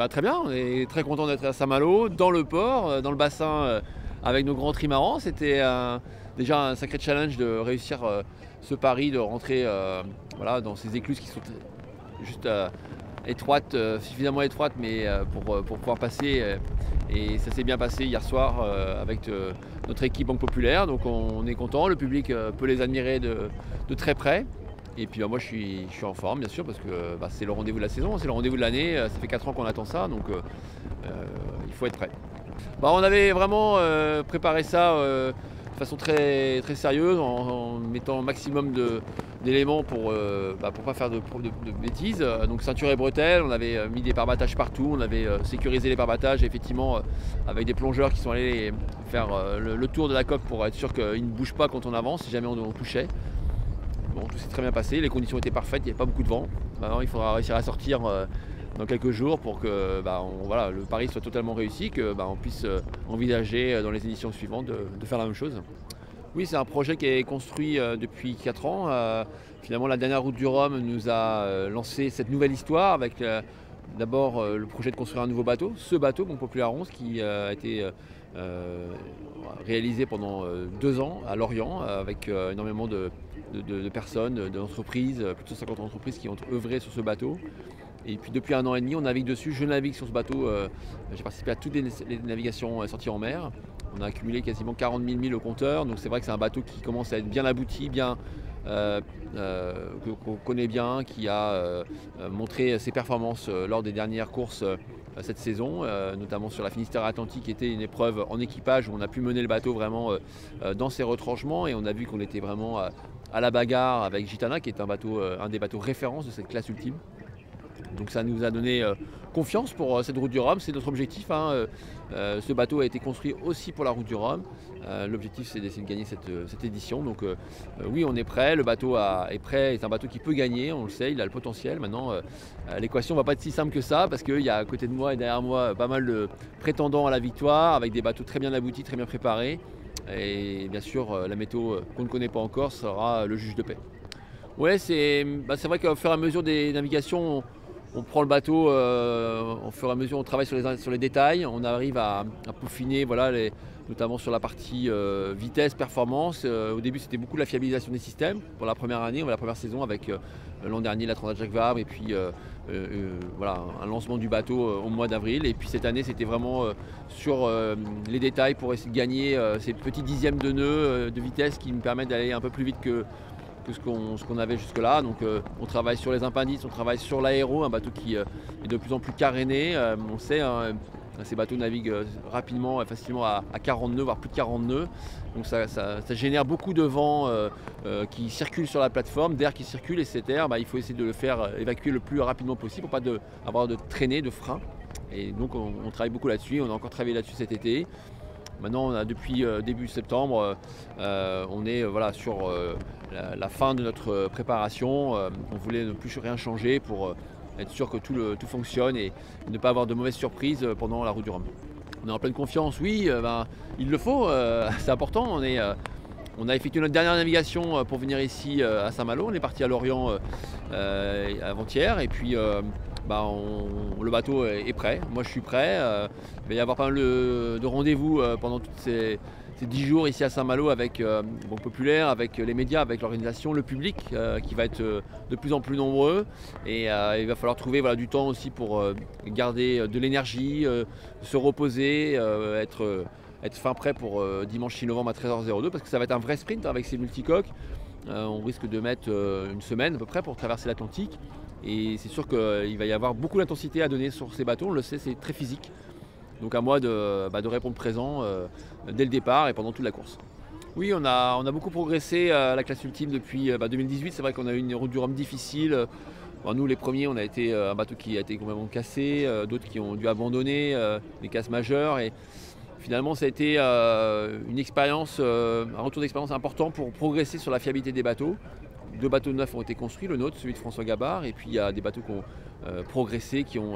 Très bien, on est très content d'être à Saint-Malo, dans le port, dans le bassin, avec nos grands trimarans. C'était déjà un sacré challenge de réussir ce pari, de rentrer voilà, dans ces écluses qui sont juste étroites, suffisamment étroites, mais pour pouvoir passer. Et ça s'est bien passé hier soir avec notre équipe Banque Populaire. Donc on est content, le public peut les admirer de très près. Et puis moi je suis en forme bien sûr parce que c'est le rendez-vous de la saison, c'est le rendez-vous de l'année, ça fait 4 ans qu'on attend ça, donc il faut être prêt. On avait vraiment préparé ça de façon très, très sérieuse en mettant un maximum d'éléments pour pas faire de bêtises. Donc ceinture et bretelles, on avait mis des parbattages partout, on avait sécurisé les parbattages effectivement avec des plongeurs qui sont allés faire le tour de la coque pour être sûr qu'ils ne bougent pas quand on avance si jamais on touchait. Bon, tout s'est très bien passé, les conditions étaient parfaites, il n'y avait pas beaucoup de vent. Maintenant, il faudra réussir à sortir dans quelques jours pour que voilà, le pari soit totalement réussi, qu'on puisse envisager dans les éditions suivantes de faire la même chose. Oui, c'est un projet qui est construit depuis 4 ans. Finalement, la dernière route du Rhum nous a lancé cette nouvelle histoire avec d'abord le projet de construire un nouveau bateau, ce bateau, Banque Populaire 11, qui a été réalisé pendant 2 ans à Lorient avec énormément de personnes, d'entreprises, plus de 50 entreprises qui ont œuvré sur ce bateau. Et puis depuis 1 an et demi, on navigue dessus, je navigue sur ce bateau, j'ai participé à toutes les navigations sorties en mer. On a accumulé quasiment 40 000 milles au compteur, donc c'est vrai que c'est un bateau qui commence à être bien abouti, qu'on connaît bien, qui a montré ses performances lors des dernières courses cette saison, notamment sur la Finistère Atlantique, qui était une épreuve en équipage où on a pu mener le bateau vraiment dans ses retranchements et on a vu qu'on était vraiment à la bagarre avec Gitana, qui est un des bateaux références de cette classe ultime. Donc ça nous a donné confiance pour cette route du Rhum, c'est notre objectif. Ce bateau a été construit aussi pour la route du Rhum. L'objectif c'est d'essayer de gagner cette édition. Donc oui, on est prêt, le bateau est prêt, c'est un bateau qui peut gagner, on le sait, il a le potentiel. Maintenant l'équation ne va pas être si simple que ça parce qu'il y a à côté de moi et derrière moi pas mal de prétendants à la victoire avec des bateaux très bien aboutis, très bien préparés. Et bien sûr la météo qu'on ne connaît pas encore sera le juge de paix. Ouais, c'est vrai qu'au fur et à mesure des navigations, on prend le bateau, au fur et à mesure on travaille sur les détails, on arrive à peaufiner, voilà, notamment sur la partie vitesse, performance. Au début c'était beaucoup la fiabilisation des systèmes pour la première année, la première saison avec l'an dernier la Transat Jacques Vabre et puis voilà, un lancement du bateau au mois d'avril. Et puis cette année c'était vraiment sur les détails pour essayer de gagner ces petits dixièmes de nœuds de vitesse qui nous permettent d'aller un peu plus vite que ce qu'on avait jusque-là. Donc on travaille sur les impendices, on travaille sur l'aéro, un bateau qui est de plus en plus caréné. On sait, ces bateaux naviguent rapidement et facilement à 40 nœuds, voire plus de 40 nœuds. Donc ça génère beaucoup de vent qui circule sur la plateforme, d'air qui circule, et cet air, il faut essayer de le faire évacuer le plus rapidement possible pour pas avoir de traînée, de frein. Et donc on travaille beaucoup là-dessus, on a encore travaillé là-dessus cet été. Maintenant, depuis début septembre, on est sur la fin de notre préparation. On voulait ne plus rien changer pour être sûr que tout fonctionne et ne pas avoir de mauvaises surprises pendant la route du Rhum. On est en pleine confiance, oui, il le faut, c'est important. On a effectué notre dernière navigation pour venir ici à Saint-Malo. On est parti à Lorient avant-hier et puis le bateau est prêt. Moi je suis prêt. Il va y avoir pas mal de rendez-vous pendant tous ces 10 jours ici à Saint-Malo avec Banque Populaire, avec les médias, avec l'organisation, le public qui va être de plus en plus nombreux. Et il va falloir trouver du temps aussi pour garder de l'énergie, se reposer, être fin prêt pour dimanche 6 novembre à 13h02 parce que ça va être un vrai sprint avec ces multicoques. On risque de mettre une semaine à peu près pour traverser l'Atlantique. Et c'est sûr qu'il va y avoir beaucoup d'intensité à donner sur ces bateaux, on le sait, c'est très physique. Donc à moi de répondre présent dès le départ et pendant toute la course. Oui, on a beaucoup progressé à la classe ultime depuis 2018. C'est vrai qu'on a eu une route du Rhum difficile. Nous, les premiers, on a été un bateau qui a été complètement cassé, d'autres qui ont dû abandonner, des casses majeures. Et finalement, ça a été une expérience, un retour d'expérience important pour progresser sur la fiabilité des bateaux. 2 bateaux neufs ont été construits, le nôtre, celui de François Gabard, et puis il y a des bateaux qui ont progressé, qui ont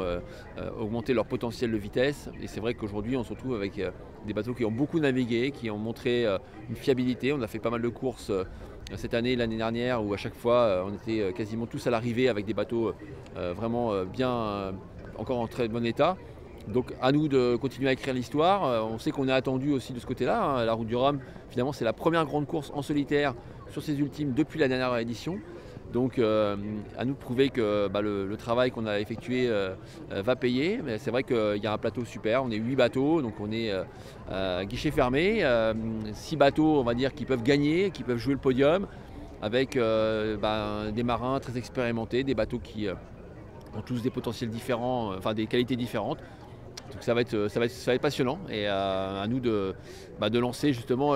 augmenté leur potentiel de vitesse. Et c'est vrai qu'aujourd'hui, on se retrouve avec des bateaux qui ont beaucoup navigué, qui ont montré une fiabilité. On a fait pas mal de courses cette année, l'année dernière, où à chaque fois, on était quasiment tous à l'arrivée avec des bateaux vraiment encore en très bon état. Donc à nous de continuer à écrire l'histoire. On sait qu'on est attendu aussi de ce côté-là, hein. La Route du Rhum, finalement, c'est la première grande course en solitaire sur ces ultimes depuis la dernière édition. Donc à nous de prouver que le travail qu'on a effectué va payer. Mais c'est vrai qu'il y a un plateau super, on est 8 bateaux, donc on est guichet fermé, 6 bateaux on va dire qui peuvent gagner, qui peuvent jouer le podium, avec des marins très expérimentés, des bateaux qui ont tous des potentiels différents, enfin des qualités différentes. Donc ça va être passionnant et à nous de lancer justement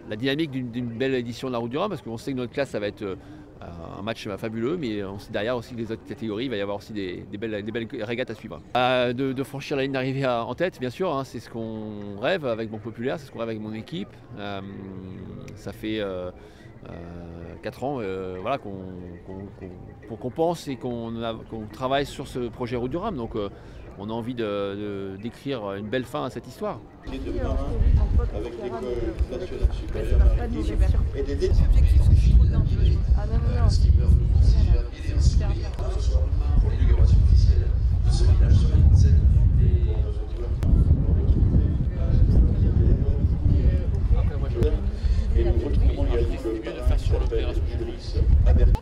la dynamique d'une belle édition de la Route du Rhum, parce qu'on sait que notre classe ça va être un match fabuleux, mais on sait derrière aussi que les autres catégories, il va y avoir aussi des belles régates à suivre. De franchir la ligne d'arrivée en tête, bien sûr, hein, c'est ce qu'on rêve avec Banque Populaire, c'est ce qu'on rêve avec mon équipe. Ça fait 4 ans voilà, qu'on pense et qu'on travaille sur ce projet Route du Rhum. Donc on a envie d'écrire une belle fin à cette histoire. Avec l'école nationale supérieure et des objectifs que je trouve bien. Ah non, non, super bien. Pour l'inauguration officielle de ce village sur la scène. Et nous retrouvons également le parrain qui s'appelle Idriss Aberdi.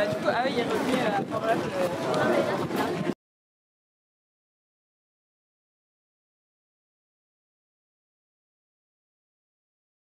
Du coup, il est revenu à